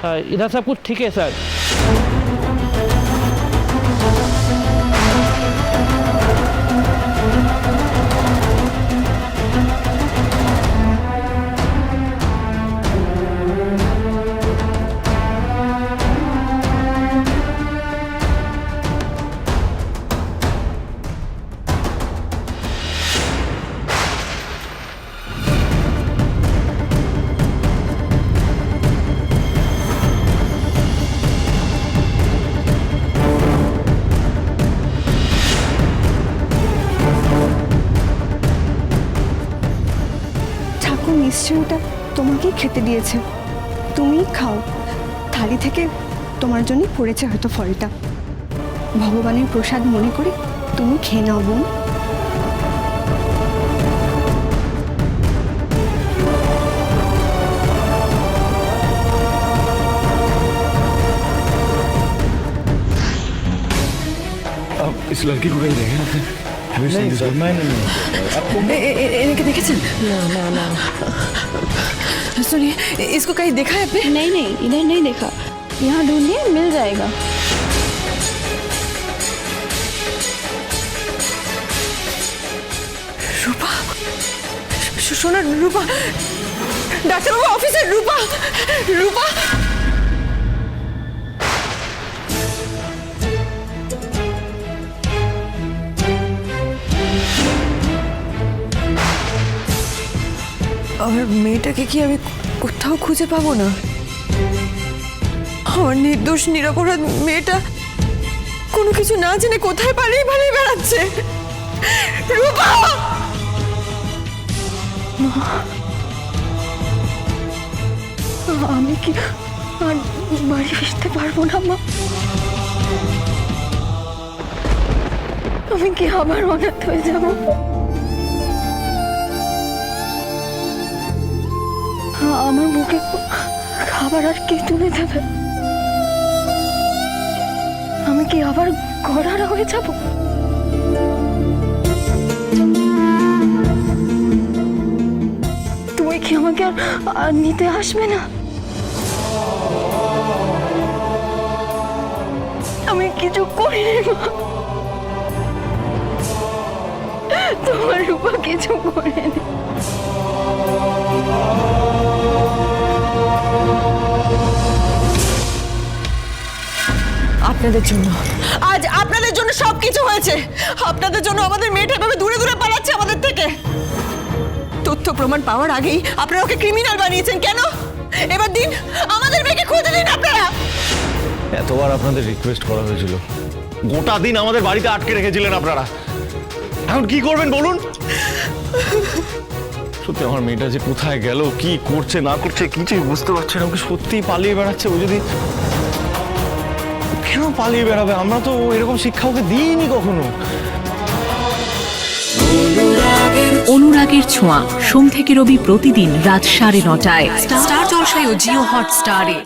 इधर सब कुछ ठीक है सर। নিশ্চয়ই ওটা তোমাকেই খেতে দিয়েছে, তুমিই খাও। থালি থেকে তোমার জন্য পড়েছে হয়তো ফলটা, ভগবানের প্রসাদ মনে করে তুমি খেয়ে নাও বোন। इस लड़की को कहीं देखे आपने? नहीं सर, मैंने नहीं। आपको इनके देखे ना ना ना। सुनिए, इसको कहीं देखा है आपने? नहीं नहीं, इधर नहीं देखा। यहाँ ढूंढिए, मिल जाएगा। रूपा, सुनो रूपा, डॉक्टर बाबू ऑफिसर रूपा, रूपा। আমার মেয়েটাকে কি আমি কোথাও খুঁজে পাবো না? আমার নির্দোষ নিরপরাধ মেয়েটা কোনো কিছু না জেনে কোথায় পালিয়ে পালিয়ে বেড়াচ্ছে। রূপা, আমি কি আর বাড়ি ফিরতে পারবো না মা? আমি কি আবার অনাথ হয়ে যাবো? আমার মুখে খাবার আর কে তুলে দেবে? আমি কি আবার ঘোড়ারা হয়ে যাব? তুমি কি আমাকে আর নিতে আসবে না? আমি কিছু করিনি মা, তোমার রূপা কিছু করেনি। আপনাদের জন্য আজ আপনাদের জন্য সবকিছু হয়েছে। আপনাদের জন্য আমাদের মেয়েটা এভাবে দূরে দূরে পালাচ্ছে আমাদের থেকে। তথ্য প্রমাণ পাওয়ার আগেই আপনারা ওকে ক্রিমিনাল বানিয়েছেন কেন? এবার দিন আমাদের মেয়েকে খুঁজে দিন আপনারা। এতবার আপনাদের রিকোয়েস্ট করা হয়েছিল, গোটা দিন আমাদের বাড়িতে আটকে রেখেছিলেন আপনারা। এখন কি করবেন বলুন? সত্যি আমার মেয়েটা যে কোথায় গেল, কি করছে না করছে কিছুই বুঝতে পারছে না। ওকে সত্যিই পালিয়ে বেড়াচ্ছে। ও যদি কেন পালিয়ে বেড়াবে? আমরা তো এরকম শিক্ষা ওকে দিইনি কখনো। অনুরাগের ছোঁয়া সোম থেকে রবি প্রতিদিন রাত 9:30টায় স্টার জলসায় ও জিও হটস্টারে।